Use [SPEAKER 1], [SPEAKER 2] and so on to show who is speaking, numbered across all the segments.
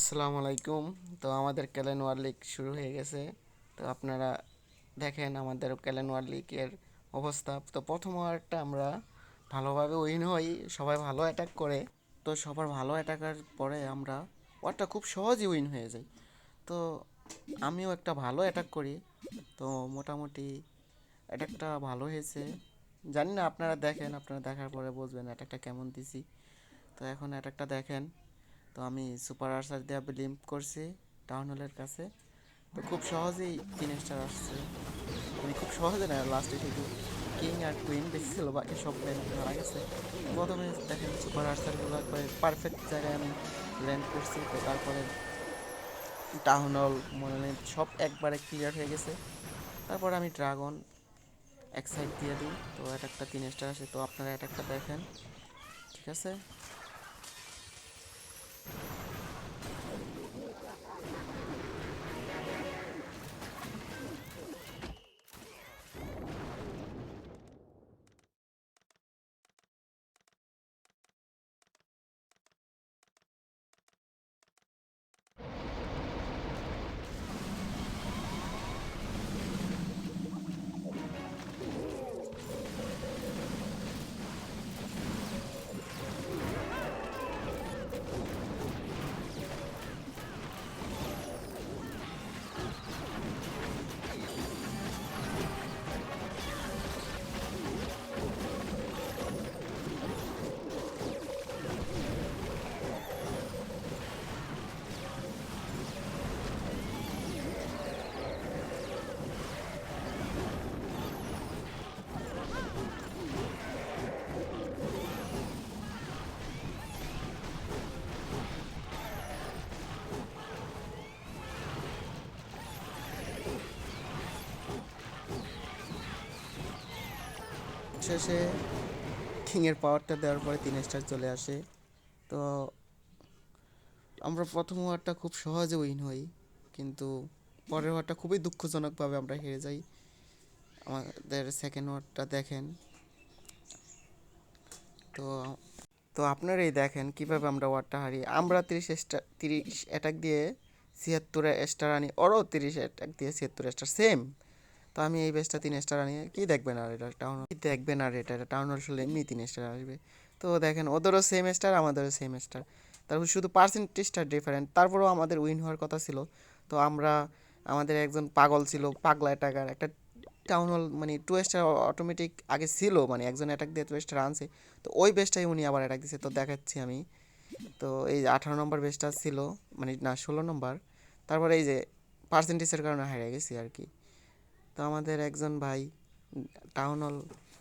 [SPEAKER 1] আসসালামু আলাইকুম। তো আমাদের ক্যালেন ওয়ার লিগ শুরু হয়ে গেছে। তো আপনারা দেখেন আমাদের ক্যালেন ওয়ার লিগের অবস্থা। তো প্রথম ওয়ারটা আমরা ভালোভাবে উইন হই, সবাই ভালো অ্যাটাক করে। তো সবার ভালো অ্যাটাকার পরে আমরা ওয়ারটা খুব সহজেই উইন হয়ে যাই। তো আমিও একটা ভালো অ্যাটাক করি। তো মোটামুটি অ্যাটাকটা ভালো হয়েছে। জানি না, আপনারা দেখেন, আপনারা দেখার পরে বুঝবেন অ্যাটাকটা কেমন দিছি। তো এখন অ্যাটাকটা দেখেন। তো আমি সুপার আর্চার দিয়ে ব্লিম্প করছি টাউন হলের কাছে। তো খুব সহজেই 3 স্টার আসছে, মানে খুব সহজে না, লাস্টে শুধু কিং আর কুইন বেশি ছিল, বাকি সব মারা গেছে। প্রথমে দেখেন সুপার আর্চারগুলো একবারে পারফেক্ট জায়গায় আমি ল্যান্ড করছি। তো তারপরে টাউন হল মনে নেই সব একবারে ক্লিয়ার হয়ে গেছে। তারপর আমি ড্রাগন এক সাইড দিয়ে দিই, তো একটা 3 স্টার আসে। তো আপনারা একটা দেখেন, ঠিক আছে। শেষে কিংয়ের পাওয়ারটা দেওয়ার পরে 3 স্টার চলে আসে। তো আমরা প্রথম ওয়ারটা খুব সহজে উইন হই, কিন্তু পরের ওয়ারটা খুবই দুঃখজনকভাবে আমরা হেরে যাই। আমাদের সেকেন্ড ওয়ারটা দেখেন। তো তো আপনারাই দেখেন কিভাবে আমরা ওয়ারটা হারি। আমরা 30 অ্যাটাক দিয়ে 76 স্টার আনি, ওরও 30 অ্যাটাক দিয়ে 76 স্টার, সেম। তো আমি এই বেসটা 3 স্টার আনি, কি দেখবেন আর এটা টাউন কি দেখবেন আর এটা টাউন আসলে এমনি 3 স্টার আসবে। তো দেখেন ওদেরও সেম স্টার, আমাদেরও সেম স্টার, তারপর শুধু পার্সেন্টেজটা ডিফারেন্ট, তারপরেও আমাদের উইন হওয়ার কথা ছিল। তো আমরা, আমাদের একজন পাগল ছিল, পাগলা অ্যাটাকার, একটা টাউন হল মানে 2 স্টার অটোমেটিক আগে ছিল, মানে একজন অ্যাটাক দিয়ে 2 স্টার আনছে। তো ওই বেসটাই উনি আবার অ্যাটাক দিছে, তো দেখাচ্ছি আমি। তো এই 18 নম্বর বেসটা ছিল, মানে না 16 নম্বর। তারপরে এই যে পার্সেন্টেজের কারণে হারিয়ে গেছি আর কি। তো আমাদের একজন ভাই টাউন হল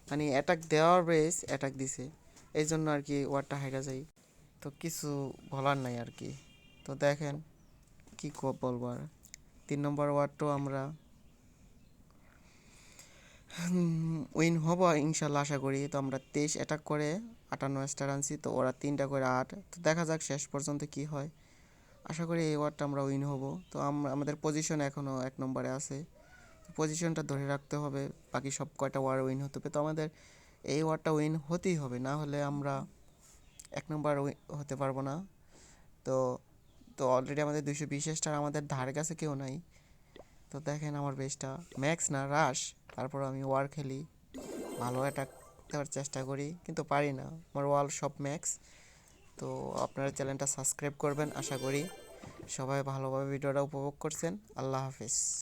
[SPEAKER 1] মানে অ্যাটাক দেওয়ার বেস অ্যাটাক দিছে, এই জন্য আর কি ওয়ারটা হাইরা যায়। তো কিছু বলার নাই আর কি। তো দেখেন কি বলবো আর। 3 নম্বর ওয়ার্ডটাও আমরা উইন হব ইনশাল্লাহ আশা করি। তো আমরা 23 অ্যাটাক করে 58 স্টার আনছি, তো ওরা 3টা করে 8। তো দেখা যাক শেষ পর্যন্ত কি হয়। আশা করি এই ওয়ার্ডটা আমরা উইন হব। তো আমরা, আমাদের পজিশন এখনও 1 নম্বরে আছে, পজিশনটা ধরে রাখতে হবে। বাকি সব কয়টা ওয়ার উইন হতে হবে, তো আমাদের এই ওয়ারটা উইন হতেই হবে, না হলে আমরা 1 নম্বর হতে পারবো না। তো তো অলরেডি আমাদের 220 স্টার, আমাদের ধারে কাছে কেউ নাই। তো দেখেন আমার বেসটা ম্যাক্স না রাশ, তারপর আমি ওয়ার খেলি, ভালো অ্যাটাক দেওয়ার চেষ্টা করি, কিন্তু পারি না, আমার ওয়াল সব ম্যাক্স। তো আপনারা চ্যানেলটা সাবস্ক্রাইব করবেন, আশা করি সবাই ভালোভাবে ভিডিওটা উপভোগ করছেন। আল্লাহ হাফিজ।